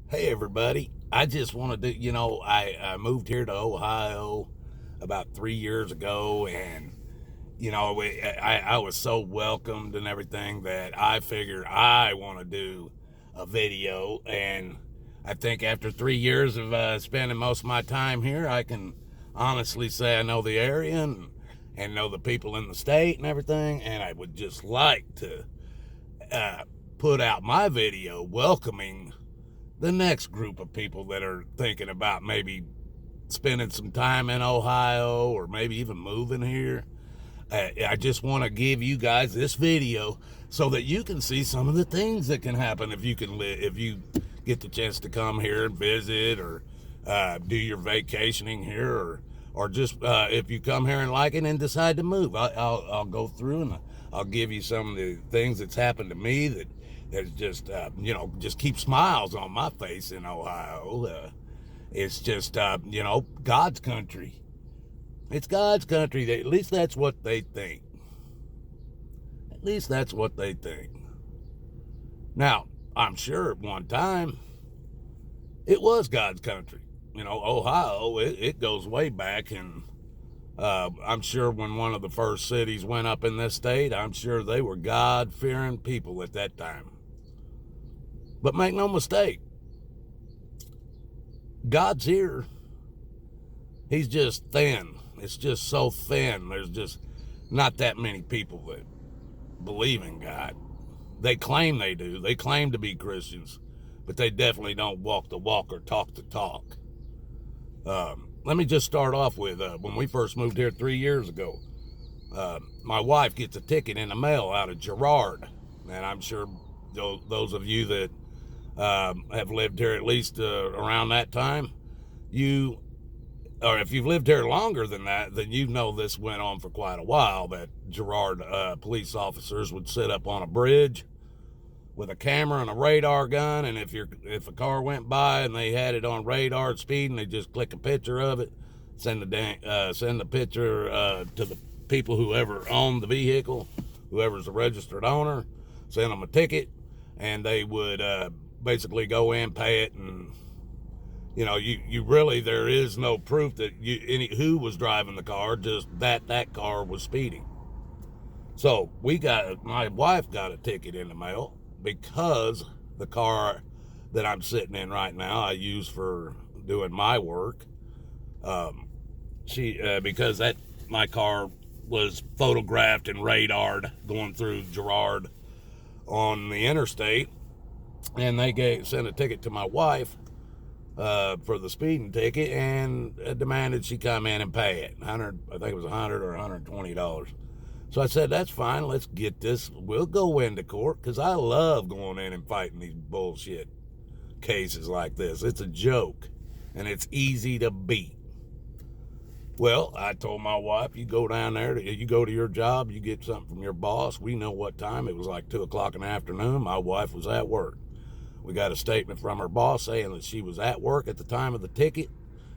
Hey everybody, I just wanted to, I moved here to Ohio about 3 years ago, and I was so welcomed and everything that I figured I want to do a video. And I think after 3 years of spending most of my time here, I can honestly say I know the area and know the people in the state and everything. And I would just like to uh, put out my video welcoming the next group of people that are thinking about maybe spending some time in Ohio or maybe even moving here. I just want to give you guys this video so that you can see some of the things that can happen if you get the chance to come here and visit, or do your vacationing here, or just if you come here and like it and decide to move. I'll go through and I'll give you some of the things that's happened to me that just just keep smiles on my face in Ohio. It's just God's country. It's God's country. At least that's what they think. At least that's what they think. Now, I'm sure at one time it was God's country. Ohio, it goes way back. And I'm sure when one of the first cities went up in this state, I'm sure they were God fearing people at that time. But make no mistake, God's here. He's just thin. It's just so thin. There's just not that many people that believe in God. They claim they do. They claim to be Christians, but they definitely don't walk the walk or talk the talk. Let me just start off with when we first moved here 3 years ago. My wife gets a ticket in the mail out of Girard, and I'm sure those of you that have lived here at least around that time, or if you've lived here longer than that, then you know this went on for quite a while. That Girard police officers would sit up on a bridge with a camera and a radar gun, and if a car went by and they had it on radar speeding, they just click a picture of it, send the picture to the people whoever owned the vehicle, whoever's the registered owner, send them a ticket, and they would basically go in, pay it, and you really, there is no proof that who was driving the car, just that car was speeding. So my wife got a ticket in the mail because the car that I'm sitting in right now I use for doing my work. Because that my car was photographed and radared going through Girard on the interstate, and they sent a ticket to my wife for the speeding ticket, and demanded she come in and pay it. I think it was $100 or $120. So I said, that's fine. Let's get this. We'll go into court, because I love going in and fighting these bullshit cases like this. It's a joke, and it's easy to beat. Well, I told my wife, you go down there, you go to your job, you get something from your boss. We know what time. It was like 2 o'clock in the afternoon. My wife was at work. We got a statement from her boss saying that she was at work at the time of the ticket.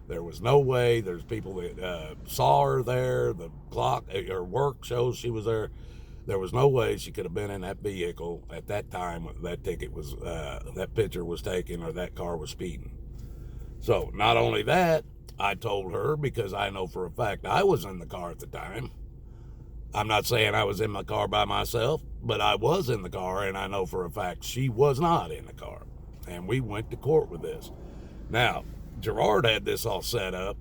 There was no way. There's people that saw her there. The clock, her work shows she was there. There was no way she could have been in that vehicle at that time when that ticket was, that picture was taken, or that car was speeding. So not only that, I told her, because I know for a fact I was in the car at the time. I'm not saying I was in my car by myself, but I was in the car, and I know for a fact she was not in the car. And we went to court with this. Now, Girard had this all set up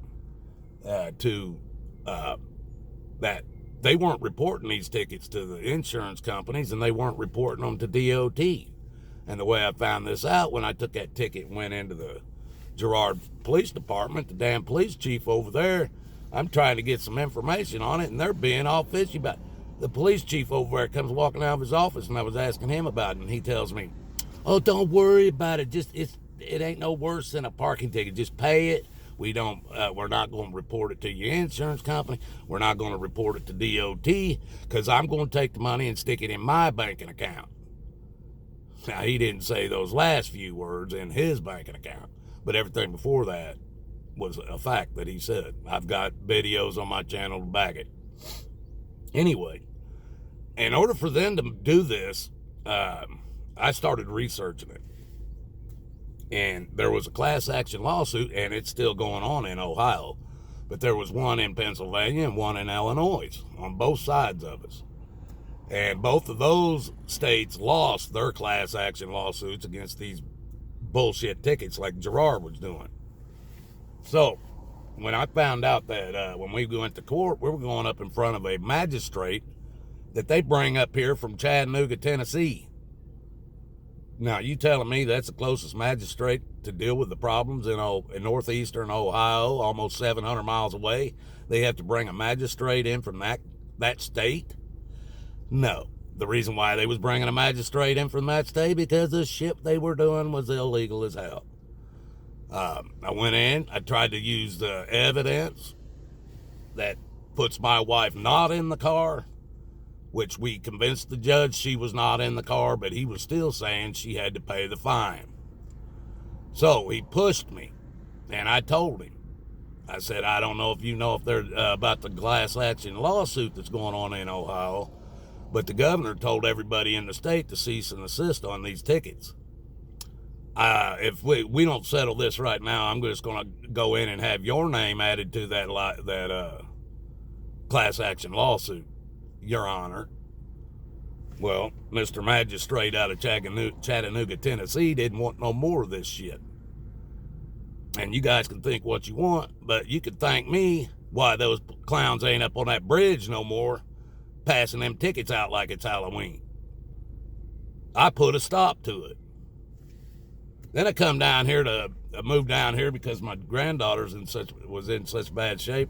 to that they weren't reporting these tickets to the insurance companies, and they weren't reporting them to DOT. And the way I found this out, when I took that ticket and went into the Girard Police Department, the damn police chief over there, I'm trying to get some information on it, and they're being all fishy about it. The police chief over there comes walking out of his office, and I was asking him about it, and he tells me, "Oh, don't worry about it. It ain't no worse than a parking ticket. Just pay it. We're not going to report it to your insurance company. We're not going to report it to DOT, because I'm going to take the money and stick it in my banking account." Now, he didn't say those last few words, in his banking account, but everything before that was a fact that he said. I've got videos on my channel to back it. Anyway, in order for them to do this, I started researching it. And there was a class action lawsuit, and it's still going on in Ohio. But there was one in Pennsylvania and one in Illinois on both sides of us. And both of those states lost their class action lawsuits against these bullshit tickets like Girard was doing. So when I found out that when we went to court, we were going up in front of a magistrate that they bring up here from Chattanooga, Tennessee. Now, you telling me that's the closest magistrate to deal with the problems in northeastern Ohio, almost 700 miles away? They have to bring a magistrate in from that state? No. The reason why they was bringing a magistrate in from that state, because the shit they were doing was illegal as hell. I went in, I tried to use the evidence that puts my wife not in the car, which we convinced the judge she was not in the car, but he was still saying she had to pay the fine. So he pushed me, and I told him, I said, I don't know if you know if they're about the class action lawsuit that's going on in Ohio, but the governor told everybody in the state to cease and desist on these tickets. If we don't settle this right now, I'm just going to go in and have your name added to that class action lawsuit, Your Honor. Well, Mr. Magistrate out of Chattanooga, Tennessee didn't want no more of this shit. And you guys can think what you want, but you can thank me why those clowns ain't up on that bridge no more, passing them tickets out like it's Halloween. I put a stop to it. Then I come down here I moved down here because my granddaughter's was in such bad shape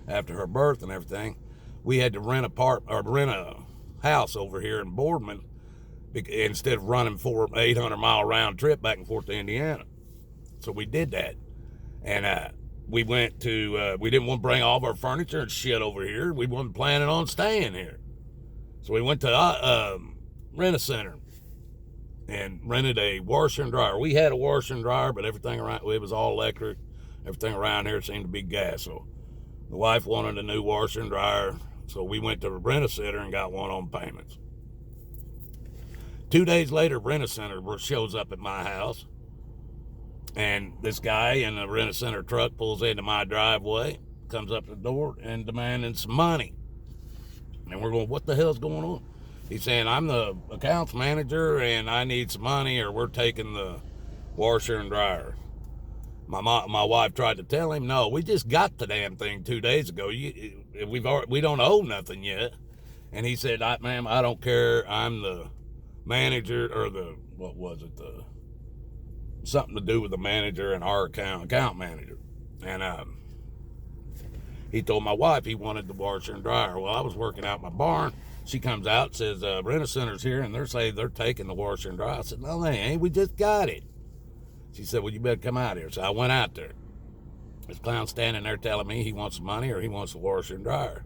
after her birth and everything. We had to rent a house over here in Boardman instead of running 800-mile round trip back and forth to Indiana. So we did that. And we went to, we didn't want to bring all of our furniture and shit over here. We wasn't planning on staying here. So we went to Rent-A-Center and rented a washer and dryer. We had a washer and dryer, but everything around, it was all electric. Everything around here seemed to be gas. So the wife wanted a new washer and dryer. So we went to Rent-A-Center and got one on payments. 2 days later, Rent-A-Center shows up at my house. And this guy in a Rent-A-Center truck pulls into my driveway, comes up to the door and demanding some money. And we're going, what the hell's going on? He's saying, I'm the accounts manager and I need some money or we're taking the washer and dryer. My wife tried to tell him, no, we just got the damn thing 2 days ago. We don't owe nothing yet. And he said, ma'am, I don't care. I'm the manager or something to do with the manager and our account manager. And he told my wife he wanted the washer and dryer. Well, I was working out my barn. She comes out, says, Rent-A-Center's here, and they're saying they're taking the washer and dryer. I said, no, they ain't. We just got it. She said, well, you better come out here. So I went out there. This clown's standing there telling me he wants some money or he wants the washer and dryer.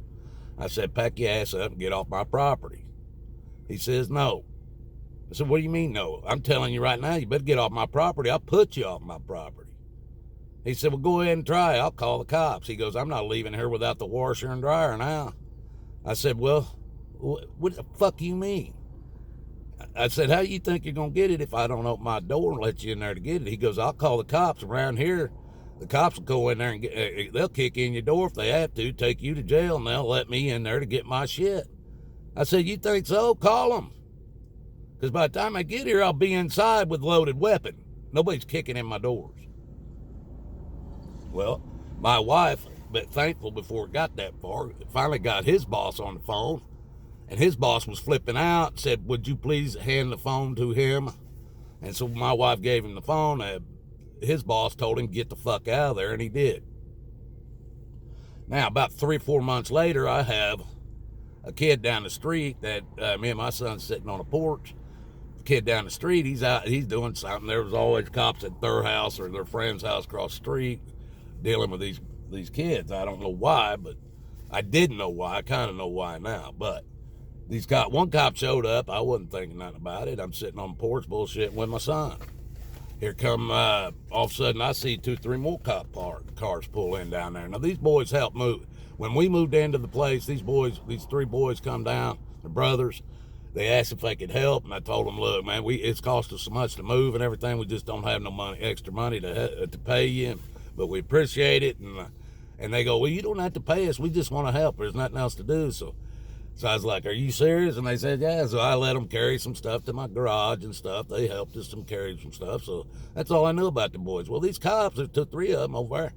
I said, pack your ass up and get off my property. He says, no. I said, what do you mean, no? I'm telling you right now, you better get off my property. I'll put you off my property. He said, well, go ahead and try. I'll call the cops. He goes, I'm not leaving here without the washer and dryer now. I said, well, what the fuck you mean? I said, how you think you're going to get it if I don't open my door and let you in there to get it? He goes, I'll call the cops around here. The cops will go in there and they'll kick in your door if they have to, take you to jail, and they'll let me in there to get my shit. I said, you think so? Call them. Because by the time I get here, I'll be inside with a loaded weapon. Nobody's kicking in my doors. Well, my wife, but thankful before it got that far, finally got his boss on the phone. And his boss was flipping out, said, would you please hand the phone to him? And so my wife gave him the phone. His boss told him, get the fuck out of there, and he did. Now, about 3 or 4 months later, I have a kid down the street that me and my son's sitting on a porch. The kid down the street, he's out, he's doing something. There was always cops at their house or their friend's house across the street dealing with these kids. I don't know why, but I didn't know why. I kind of know why now, but one cop showed up. I wasn't thinking nothing about it. I'm sitting on the porch bullshitting with my son. Here come, all of a sudden, I see 2 or 3 more cop cars pull in down there. Now, these boys helped move. When we moved into the place, these 3 boys come down, the brothers, They asked if they could help, and I told them, look, man, it's cost us so much to move and everything. We just don't have no extra money to pay you, but we appreciate it. And they go, well, you don't have to pay us. We just want to help. There's nothing else to do. So I was like, are you serious? And they said, yeah. So I let them carry some stuff to my garage and stuff. They helped us carry some stuff. So that's all I knew about the boys. Well, these cops, there took 3 of them over there.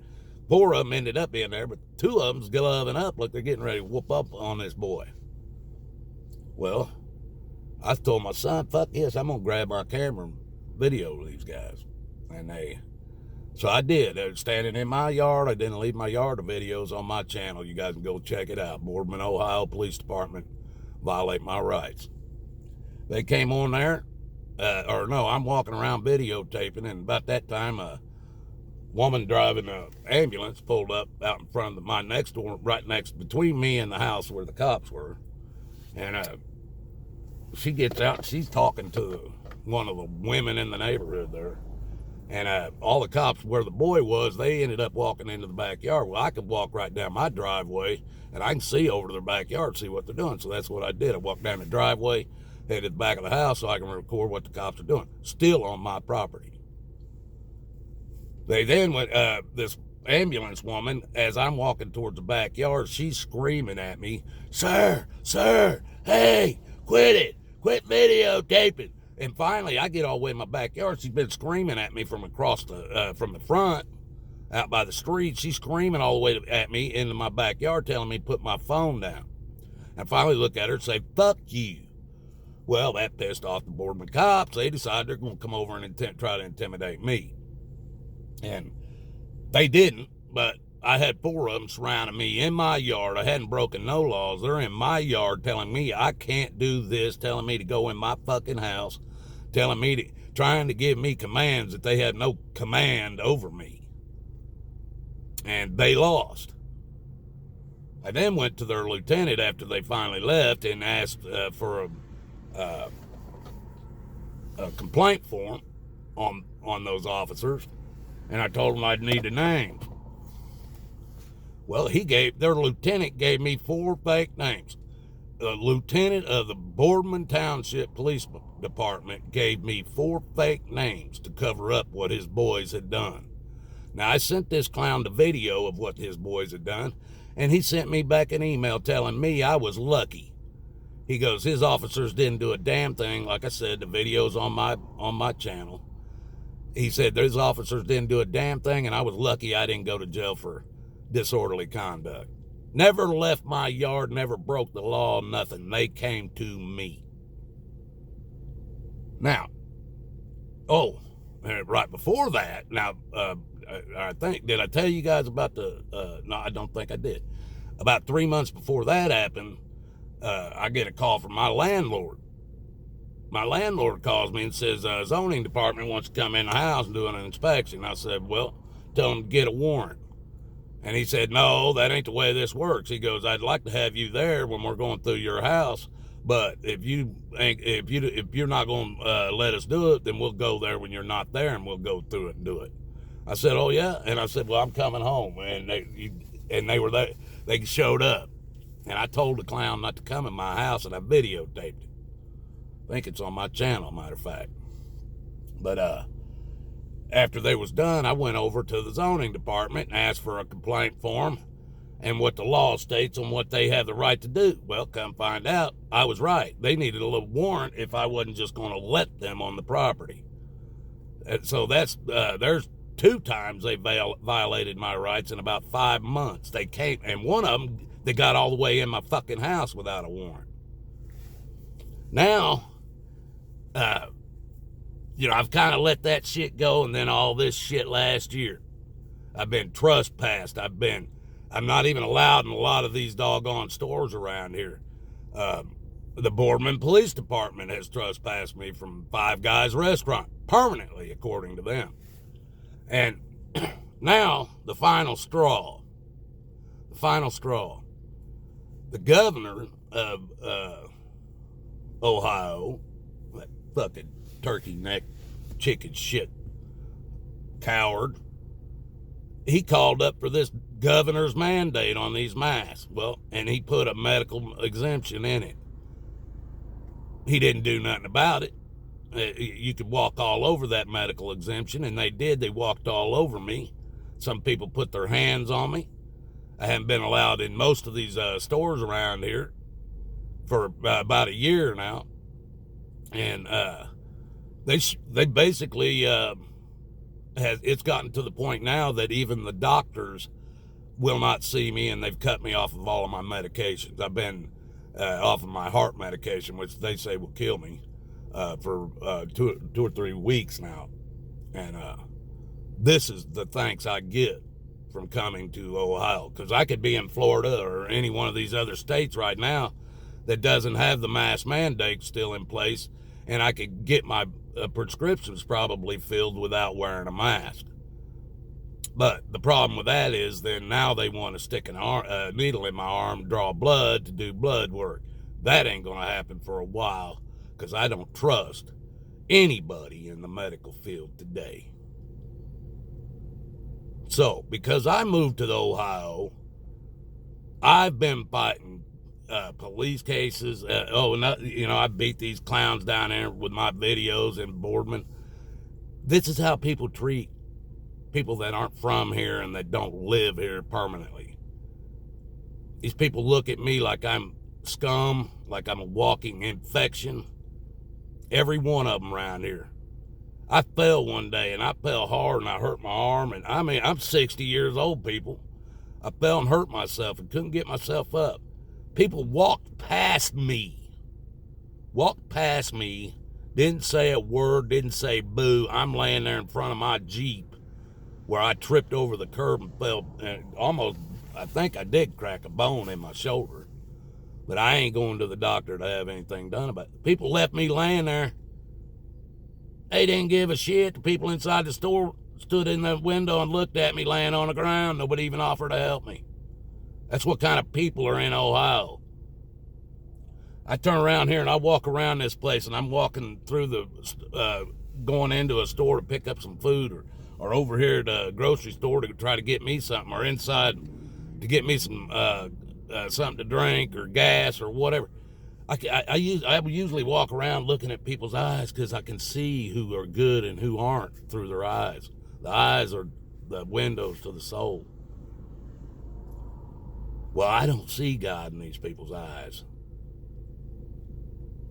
4 of them ended up being there, but 2 of them's gloving up like they're getting ready to whoop up on this boy. Well, I told my son, fuck this, I'm going to grab our camera and video these guys. So I did. They were standing in my yard. I didn't leave my yard. The videos on my channel. You guys can go check it out. Boardman, Ohio Police Department, violate my rights. They came on there, I'm walking around videotaping, and about that time, a woman driving an ambulance pulled up out in front of my next door, between me and the house where the cops were. And she gets out and she's talking to one of the women in the neighborhood there. And all the cops where the boy was, they ended up walking into the backyard. Well, I could walk right down my driveway and I can see over to their backyard, see what they're doing. So that's what I did. I walked down the driveway, headed to the back of the house so I can record what the cops are doing. Still on my property. They then went, this ambulance woman, as I'm walking towards the backyard, she's screaming at me, sir, hey, quit videotaping. And finally, I get all the way in my backyard. She's been screaming at me from across from the front, out by the street. She's screaming all the way at me into my backyard, telling me to put my phone down. I finally look at her and say, fuck you. Well, that pissed off the Boardman cops. They decided they're going to come over and try to intimidate me. And they didn't, but I had 4 of them surrounding me in my yard. I hadn't broken no laws. They're in my yard telling me I can't do this, telling me to go in my fucking house, trying to give me commands that they had no command over me. And they lost. I then went to their lieutenant after they finally left and asked for a complaint form on those officers. And I told them I'd need a name. Well, their lieutenant gave me 4 fake names. The lieutenant of the Boardman Township Police Department gave me 4 fake names to cover up what his boys had done. Now, I sent this clown the video of what his boys had done, and he sent me back an email telling me I was lucky. He goes, his officers didn't do a damn thing. Like I said, the video's on my channel. He said those officers didn't do a damn thing, and I was lucky I didn't go to jail for disorderly conduct. Never left my yard, never broke the law, nothing. They came to me. Now, right before that, I think, did I tell you guys about no, I don't think I did. About 3 months before that happened, I get a call from my landlord. My landlord calls me and says, zoning department wants to come in the house and do an inspection. I said, well, tell them to get a warrant. And he said, no, that ain't the way this works. He goes, I'd like to have you there when we're going through your house, but if you're not going to let us do it, then we'll go there when you're not there and we'll go through it and do it. I said, oh yeah? And I said, well, I'm coming home. And they were there. They showed up. And I told the clown not to come in my house, and I videotaped it. I think it's on my channel, matter of fact. But after they was done, I went over to the zoning department and asked for a complaint form and what the law states on what they have the right to do. Well, come find out, I was right. They needed a little warrant if I wasn't just going to let them on the property. And so there's 2 times they violated my rights in about 5 months. They came, and one of them, they got all the way in my fucking house without a warrant. Now, I've kind of let that shit go, and then all this shit last year. I've been trespassed. I'm not even allowed in a lot of these doggone stores around here. The Boardman Police Department has trespassed me from Five Guys restaurant permanently, according to them. And now, the final straw. The governor of Ohio, that fucking turkey neck chicken shit coward, he called up for this governor's mandate on these masks. Well, and he put a medical exemption in it. he didn't do nothing about it. You could walk all over that medical exemption, and they did. They walked all over me. Some people put their hands on me. I haven't been allowed in most of these stores around here for about a year now, and they basically it's gotten to the point now that even the doctors will not see me, and they've cut me off of all of my medications. I've been off of my heart medication, which they say will kill me, for 2 or 3 weeks now, and this is the thanks I get from coming to Ohio, because I could be in Florida or any one of these other states right now that doesn't have the mask mandate still in place, and I could get my prescriptions probably filled without wearing a mask. But the problem with that is then now they want to stick a needle in my arm, draw blood to do blood work. That ain't going to happen for a while, because I don't trust anybody in the medical field today. So, because I moved to Ohio, I've been fighting police cases. I beat these clowns down there with my videos in Boardman. This is how people treat people that aren't from here and that don't live here permanently. These people look at me like I'm scum, like I'm a walking infection. Every one of them around here. I fell one day, and I fell hard, and I hurt my arm. And I mean, I'm 60 years old, people. I fell and hurt myself and couldn't get myself up. People walked past me, didn't say a word, didn't say boo. I'm laying there in front of my Jeep where I tripped over the curb and fell, and almost, I think I did crack a bone in my shoulder. But I ain't going to the doctor to have anything done about it. People left me laying there. They didn't give a shit. The people inside the store stood in the window and looked at me laying on the ground. Nobody even offered to help me. That's what kind of people are in Ohio. I turn around here and I walk around this place, and I'm walking through going into a store to pick up some food, or over here at a grocery store to try to get me something, or inside to get me some something to drink or gas or whatever. I usually walk around looking at people's eyes, because I can see who are good and who aren't through their eyes. The eyes are the windows to the soul. Well, I don't see God in these people's eyes.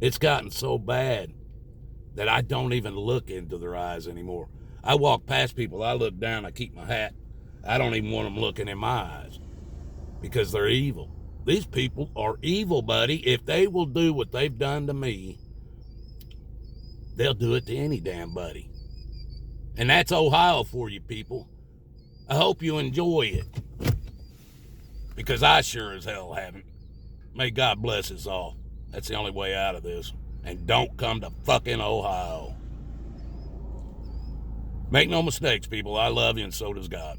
It's gotten so bad that I don't even look into their eyes anymore. I walk past people, I look down, I keep my hat. I don't even want them looking in my eyes, because they're evil. These people are evil, buddy. If they will do what they've done to me, they'll do it to any damn buddy. And that's Ohio for you, people. I hope you enjoy it, because I sure as hell haven't. May God bless us all. That's the only way out of this. And don't come to fucking Ohio. Make no mistakes, people. I love you, and so does God.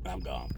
I'm gone.